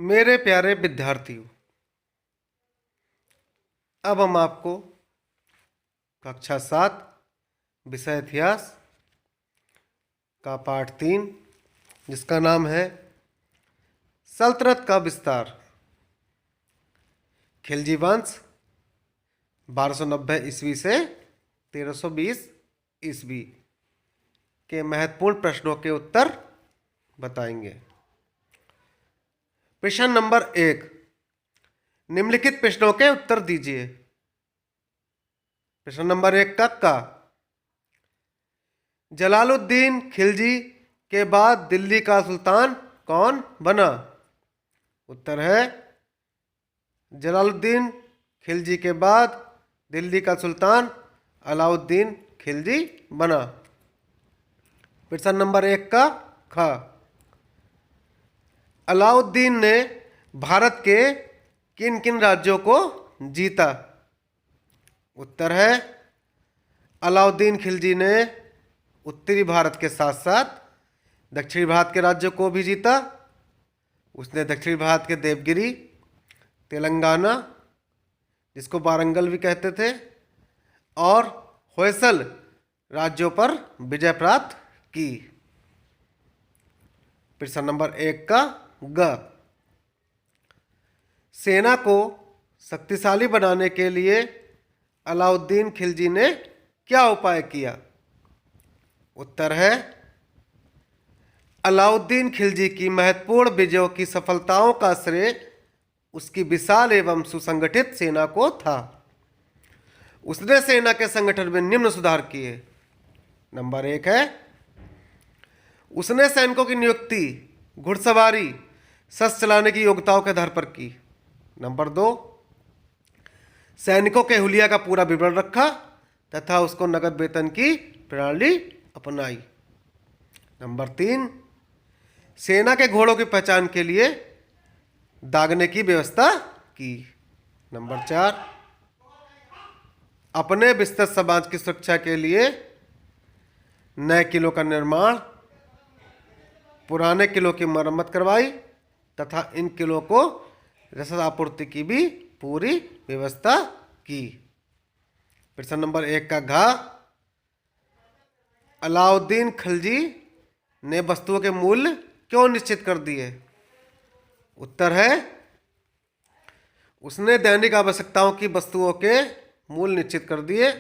मेरे प्यारे विद्यार्थियों, अब हम आपको कक्षा 7 विषय इतिहास का पाठ 3, जिसका नाम है सल्तनत का विस्तार, खिलजी वंश 1290 ईस्वी से 1320 ईस्वी के महत्वपूर्ण प्रश्नों के उत्तर बताएंगे। प्रश्न नंबर 1, निम्नलिखित प्रश्नों के उत्तर दीजिए। प्रश्न नंबर 1 का जलालुद्दीन खिलजी के बाद दिल्ली का सुल्तान कौन बना? उत्तर है जलालुद्दीन खिलजी के बाद दिल्ली का सुल्तान अलाउद्दीन खिलजी बना। प्रश्न नंबर 1 का ख, अलाउद्दीन ने भारत के किन किन राज्यों को जीता? उत्तर है अलाउद्दीन खिलजी ने उत्तरी भारत के साथ साथ दक्षिणी भारत के राज्यों को भी जीता। उसने दक्षिणी भारत के देवगिरी, तेलंगाना, जिसको वारंगल भी कहते थे, और होयसल राज्यों पर विजय प्राप्त की। प्रश्न नंबर 1 का ग, सेना को शक्तिशाली बनाने के लिए अलाउद्दीन खिलजी ने क्या उपाय किया? उत्तर है अलाउद्दीन खिलजी की महत्वपूर्ण विजयों की सफलताओं का श्रेय उसकी विशाल एवं सुसंगठित सेना को था। उसने सेना के संगठन में निम्न सुधार किए। नंबर 1 है उसने सैनिकों की नियुक्ति घुड़सवारी, शस्त्र चलाने की योग्यताओं के आधार पर की। नंबर 2, सैनिकों के हुलिया का पूरा विवरण रखा तथा उसको नगद वेतन की प्रणाली अपनाई। नंबर 3, सेना के घोड़ों की पहचान के लिए दागने की व्यवस्था की। नंबर 4, अपने विस्तृत समाज की सुरक्षा के लिए नए किलों का निर्माण, पुराने किलों की मरम्मत करवाई तथा इन किलों को रसद आपूर्ति की भी पूरी व्यवस्था की। प्रश्न नंबर 1 का घ, अलाउद्दीन खिलजी ने वस्तुओं के मूल्य क्यों निश्चित कर दिए? उत्तर है उसने दैनिक आवश्यकताओं की वस्तुओं के मूल्य निश्चित कर दिए,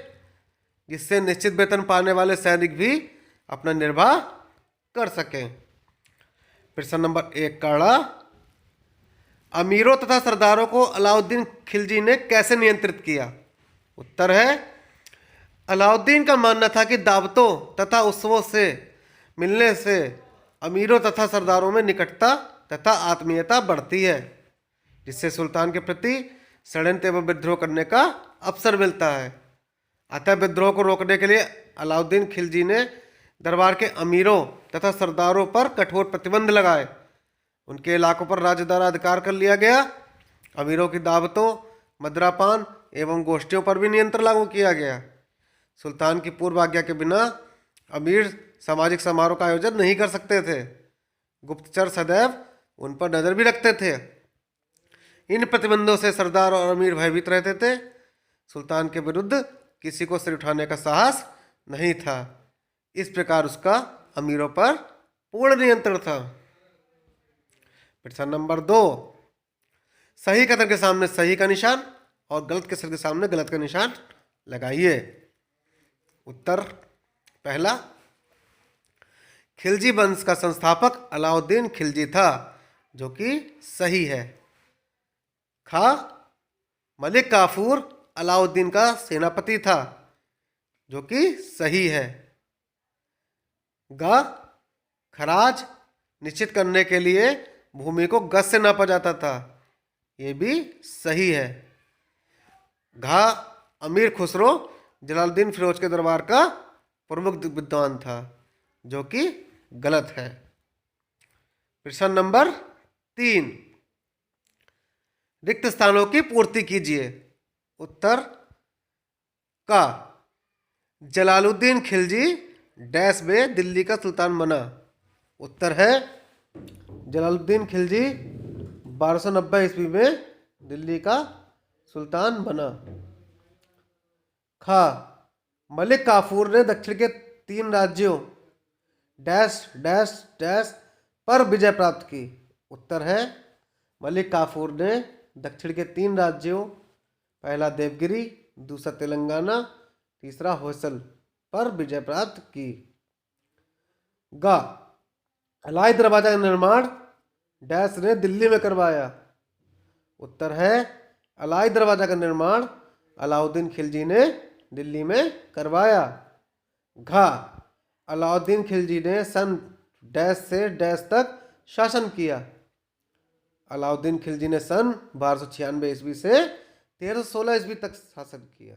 जिससे निश्चित वेतन पाने वाले सैनिक भी अपना निर्वाह कर सकें। प्रश्न नंबर 1 का ड़, अमीरों तथा सरदारों को अलाउद्दीन खिलजी ने कैसे नियंत्रित किया? उत्तर है अलाउद्दीन का मानना था कि दावतों तथा उत्सवों से मिलने से अमीरों तथा सरदारों में निकटता तथा आत्मीयता बढ़ती है, जिससे सुल्तान के प्रति षड्यंत्र एवं विद्रोह करने का अवसर मिलता है। अतः विद्रोह को रोकने के लिए अलाउद्दीन खिलजी ने दरबार के अमीरों तथा सरदारों पर कठोर प्रतिबंध लगाए। उनके इलाकों पर राज्य द्वारा अधिकार कर लिया गया। अमीरों की दावतों, मदिरापान एवं गोष्ठियों पर भी नियंत्रण लागू किया गया। सुल्तान की पूर्व आज्ञा के बिना अमीर सामाजिक समारोह का आयोजन नहीं कर सकते थे। गुप्तचर सदैव उन पर नजर भी रखते थे। इन प्रतिबंधों से सरदार और अमीर भयभीत रहते थे। सुल्तान के विरुद्ध किसी को सिर उठाने का साहस नहीं था। इस प्रकार उसका अमीरों पर पूर्ण नियंत्रण था। प्रश्न नंबर 2, सही कथन के सामने सही का निशान और गलत कथन के सामने गलत का निशान लगाइए। उत्तर पहला, खिलजी वंश का संस्थापक अलाउद्दीन खिलजी था, जो कि सही है। ख, मलिक काफूर अलाउद्दीन का सेनापति था, जो कि सही है। ग, खराज निश्चित करने के लिए भूमि को गज से नापा जाता था, ये भी सही है। घ, अमीर खुसरो जलालुद्दीन फिरोज के दरबार का प्रमुख विद्वान था, जो कि गलत है। प्रश्न नंबर 3, रिक्त स्थानों की पूर्ति कीजिए। उत्तर का, जलालुद्दीन खिलजी डैश में दिल्ली का सुल्तान बना। उत्तर है जलालुद्दीन खिलजी 1290 ईस्वी में दिल्ली का सुल्तान बना। खा, मलिक काफूर ने दक्षिण के 3 राज्यों डैश डैश डैश पर विजय प्राप्त की। उत्तर है मलिक काफूर ने दक्षिण के 3 राज्यों, पहला देवगिरी, दूसरा तेलंगाना, तीसरा होयसल पर विजय प्राप्त की। गा, अलाई दरवाजा का निर्माण डैश ने दिल्ली में करवाया। उत्तर है अलाई दरवाजा का निर्माण अलाउद्दीन खिलजी ने दिल्ली में करवाया। घा, अलाउद्दीन खिलजी ने सन डैश से डैश तक शासन किया। अलाउद्दीन खिलजी ने सन 1296 ईस्वी से 1316 ईस्वी तक शासन किया।